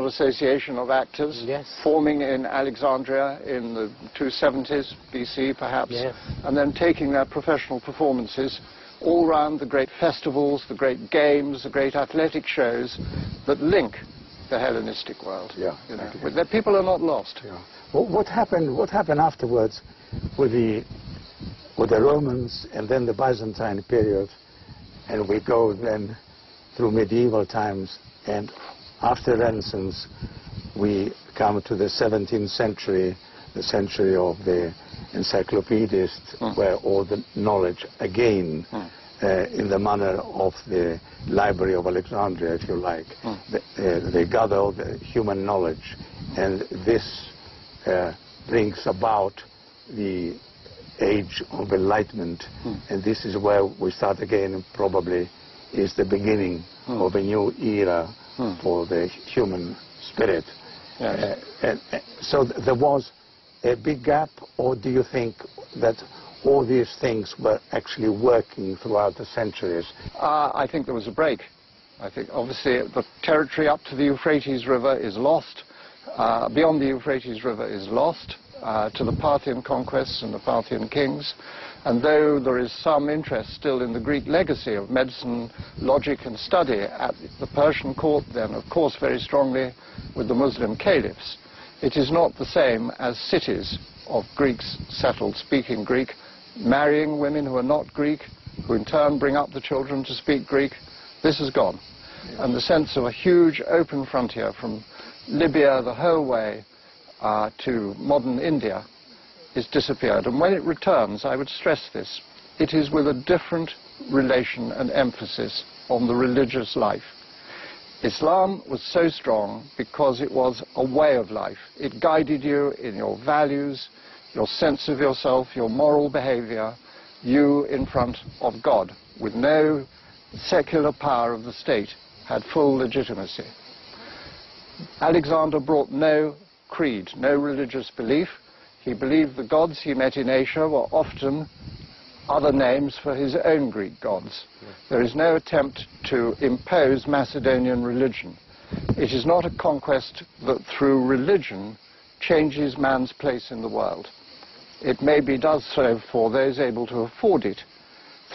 International Association of Actors, yes, forming in Alexandria in the 270s BC perhaps, yes, and then taking their professional performances all round the great festivals, the great games, the great athletic shows that link the Hellenistic world. Yeah, you know, the people are not lost. Yeah. Well, what happened afterwards with the Romans and then the Byzantine period, and we go then through medieval times, and after Renaissance we come to the 17th century, the century of the encyclopedists, where all the knowledge again in the manner of the Library of Alexandria, if you like, they gather all the human knowledge, and this brings about the age of enlightenment, and this is where we start again. Probably is the beginning of a new era for the human spirit. Yes. So there was a big gap, or do you think that all these things were actually working throughout the centuries? I think there was a break. I think obviously the territory up to the Euphrates River is lost. Beyond the Euphrates River is lost to the Parthian conquests and the Parthian kings. And though there is some interest still in the Greek legacy of medicine, logic and study at the Persian court, then of course very strongly with the Muslim caliphs, it is not the same as cities of Greeks settled speaking Greek, marrying women who are not Greek, who in turn bring up the children to speak Greek. This is gone. And the sense of a huge open frontier from Libya the whole way to modern India is disappeared. And when it returns, I would stress this, it is with a different relation and emphasis on the religious life. Islam was so strong because it was a way of life. It guided you in your values, your sense of yourself, your moral behavior, you in front of God, with no secular power of the state, had full legitimacy. Alexander brought no creed, no religious belief. He believed the gods he met in Asia were often other names for his own Greek gods. There is no attempt to impose Macedonian religion. It is not a conquest that through religion changes man's place in the world. It maybe does so for those able to afford it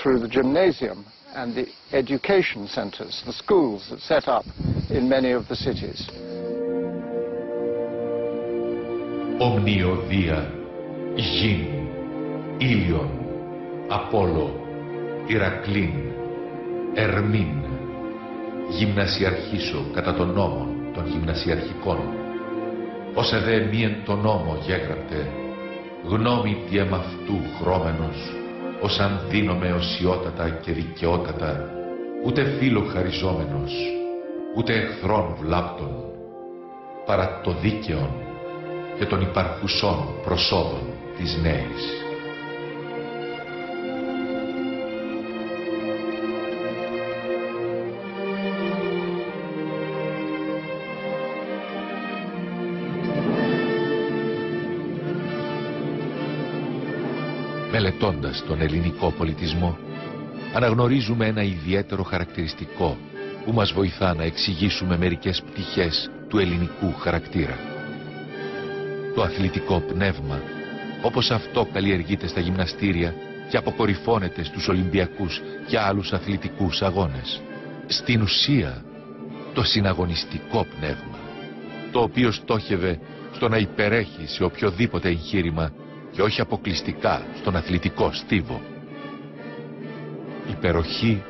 through the gymnasium and the education centers, the schools that set up in many of the cities. Omnio Dia, Γην, Ήλιον, Απόλλω, Ηρακλήν, Ερμήν, γυμνασιαρχήσω κατά των νόμων των γυμνασιαρχικών. Όσε δε μίεν το νόμο γέγραπτε, γνώμη τι εμ' αυτού χρώμενος, ως αν δίνομαι οσιότατα και δικαιότατα, ούτε φίλο χαριζόμενος, ούτε εχθρών βλάπτων, παρά το δίκαιον και των υπαρχουσών προσόδων της νέης. Μελετώντας τον ελληνικό πολιτισμό, αναγνωρίζουμε ένα ιδιαίτερο χαρακτηριστικό που μας βοηθά να εξηγήσουμε μερικές πτυχές του ελληνικού χαρακτήρα. Το αθλητικό πνεύμα, όπως αυτό καλλιεργείται στα γυμναστήρια και αποκορυφώνεται στους Ολυμπιακούς και άλλους αθλητικούς αγώνες. Στην ουσία, το συναγωνιστικό πνεύμα, το οποίο στόχευε στο να υπερέχει σε οποιοδήποτε εγχείρημα και όχι αποκλειστικά στον αθλητικό στίβο. Υπεροχή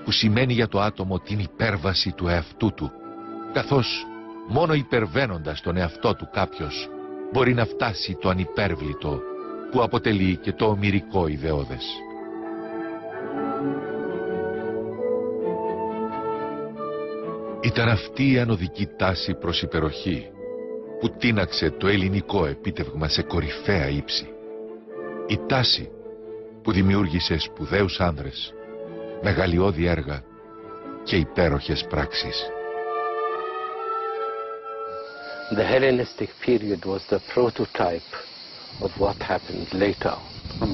που σημαίνει για το άτομο την υπέρβαση του εαυτού του, καθώς μόνο υπερβαίνοντας τον εαυτό του κάποιος μπορεί να φτάσει το ανυπέρβλητο που αποτελεί και το ομηρικό ιδεώδες. Ήταν αυτή η ανωδική τάση προς υπεροχή που τίναξε το ελληνικό επίτευγμα σε κορυφαία ύψη. Η τάση που δημιούργησε σπουδαίους άνδρες, μεγαλειώδη έργα και υπέροχες πράξεις. The Hellenistic period was the prototype of what happened later on.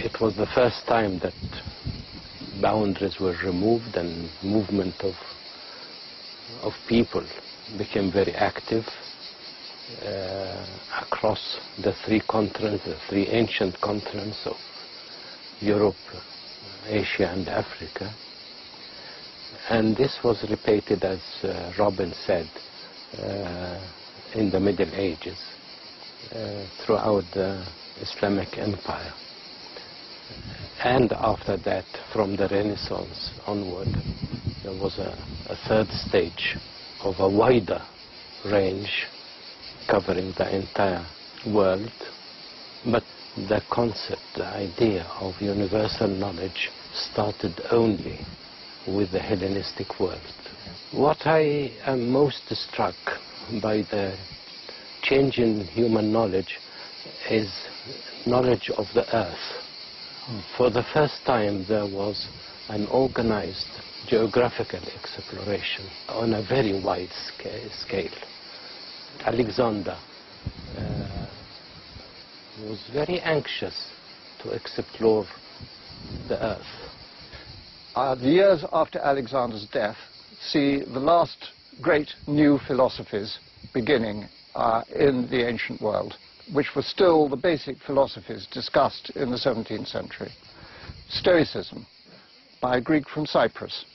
It was the first time that boundaries were removed and movement of people became very active across the three continents, the three ancient continents of Europe, Asia and Africa. And this was repeated, as Robin said, in the Middle Ages throughout the Islamic Empire. And after that, from the Renaissance onward, there was a third stage of a wider range covering the entire world. But the concept, the idea of universal knowledge started only with the Hellenistic world. What I am most struck by the change in human knowledge is knowledge of the earth. For the first time there was an organized geographical exploration on a very wide scale. Alexander was very anxious to explore the earth. The years after Alexander's death see the last great new philosophies beginning in the ancient world, which were still the basic philosophies discussed in the 17th century. Stoicism, by a Greek from Cyprus.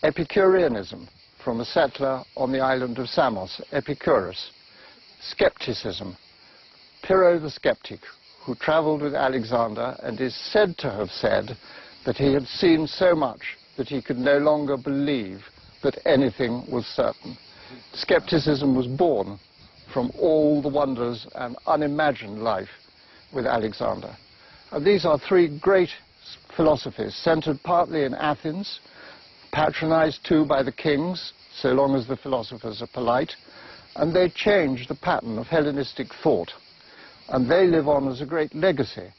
Epicureanism, from a settler on the island of Samos, Epicurus. Skepticism, Pyrrho the skeptic, who traveled with Alexander and is said to have said that he had seen so much that he could no longer believe that anything was certain. Skepticism was born from all the wonders and unimagined life with Alexander. And these are three great philosophies, centered partly in Athens, patronized too by the kings, so long as the philosophers are polite, and they change the pattern of Hellenistic thought. And they live on as a great legacy.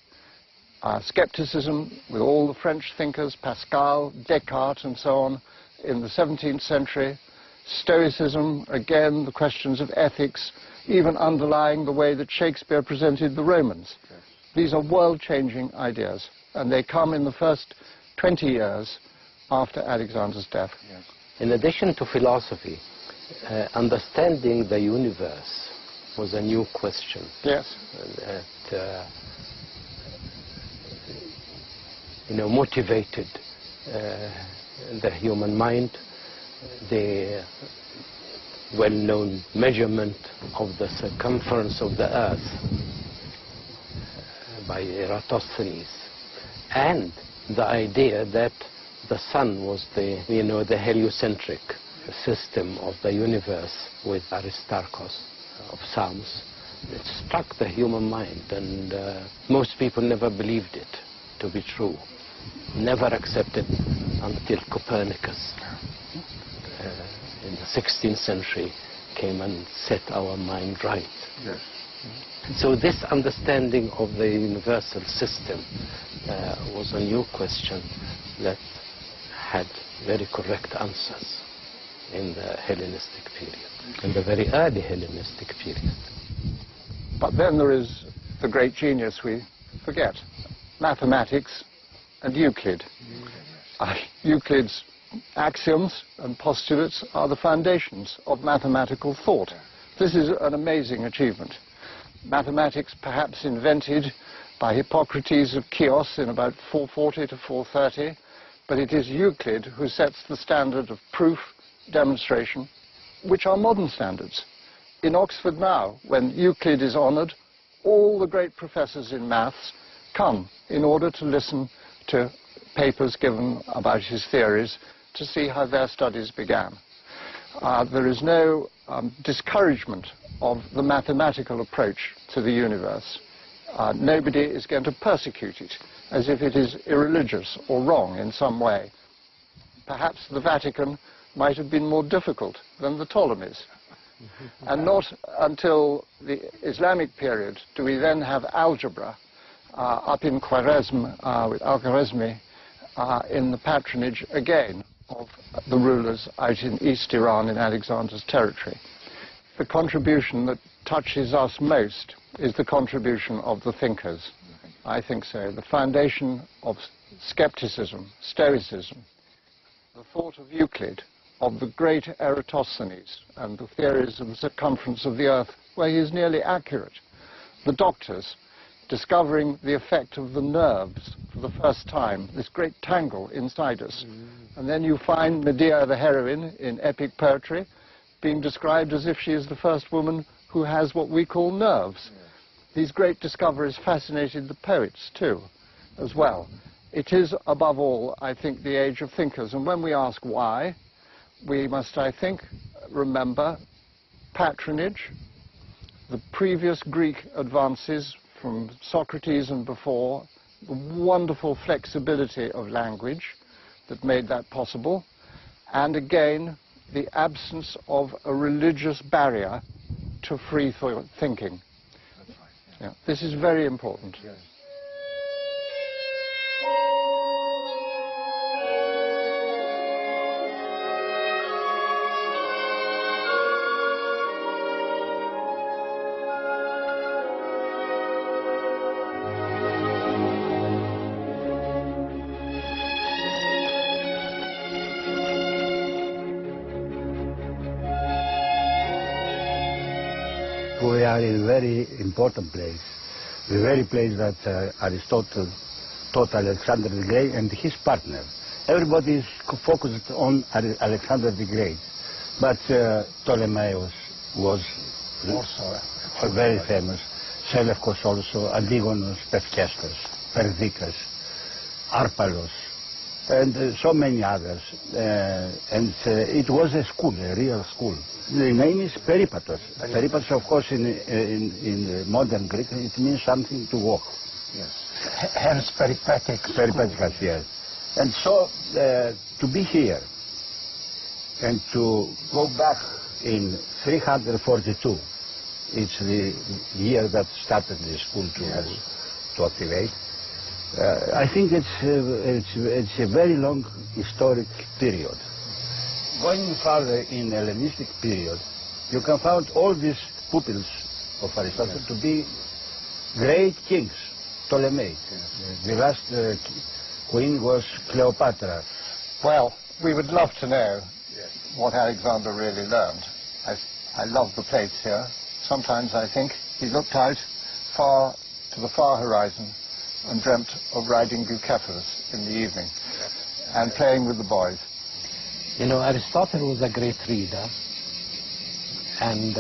Skepticism, with all the French thinkers, Pascal, Descartes, and so on, in the 17th century. Stoicism, again, the questions of ethics, even underlying the way that Shakespeare presented the Romans. Yes. These are world-changing ideas, and they come in the first 20 years after Alexander's death. Yes. In addition to philosophy, understanding the universe was a new question. Yes. That, motivated the human mind. The well-known measurement of the circumference of the Earth by Eratosthenes, and the idea that the sun was the heliocentric system of the universe with Aristarchus of Samos. It struck the human mind, and most people never believed it to be true, never accepted until Copernicus in the 16th century came and set our mind right. Yes. So this understanding of the universal system was a new question that had very correct answers in the Hellenistic period, in the very early Hellenistic period. But then there is the great genius we forget, mathematics and Euclid. Euclid's axioms and postulates are the foundations of mathematical thought. This is an amazing achievement. Mathematics perhaps invented by Hippocrates of Chios in about 440 to 430, but it is Euclid who sets the standard of proof, demonstration, which are modern standards. In Oxford now, when Euclid is honored, all the great professors in maths come in order to listen to papers given about his theories to see how their studies began. There is no discouragement of the mathematical approach to the universe. Nobody is going to persecute it as if it is irreligious or wrong in some way. Perhaps the Vatican might have been more difficult than the Ptolemies. And not until the Islamic period do we then have algebra up in Khwarezm with Al-Khwarizmi in the patronage again of the rulers out in East Iran in Alexander's territory. The contribution that touches us most is the contribution of the thinkers. I think so. The foundation of skepticism, Stoicism, the thought of Euclid, of the great Eratosthenes and the theories of the circumference of the Earth, where he is nearly accurate. The doctors discovering the effect of the nerves for the first time, this great tangle inside us. And then you find Medea the heroine in epic poetry being described as if she is the first woman who has what we call nerves. These great discoveries fascinated the poets too, as well. It is, above all, I think, the age of thinkers. And when we ask why, we must, I think, remember patronage, the previous Greek advances from Socrates and before, the wonderful flexibility of language that made that possible, and again, the absence of a religious barrier to free thinking. That's right, yeah. Yeah, this is very important. Yes. We are in a very important place, the very place that Aristotle taught Alexander the Great and his partner. Everybody is focused on Alexander the Great, but Ptolemaeus was also very famous, Seleucus also, Antigonus, Pefkestos, Perdiccas, Arpalos, and so many others. It was a school, a real school. The name is Peripatos. Peripatos, of course, in modern Greek, it means something to walk. Yes. Hence peripatics. Peripatics, yes. And so, to be here and to go back in 342, it's the year that started the school to activate. I think it's a very long historic period. Going further in Hellenistic period, you can find all these pupils of Aristotle to be great kings. Ptolemy. The last queen was Cleopatra. Well, we would love to know what Alexander really learned. I love the place here. Sometimes I think he looked out far to the far horizon and dreamt of riding Bucephalus in the evening and playing with the boys. You know, Aristotle was a great reader, and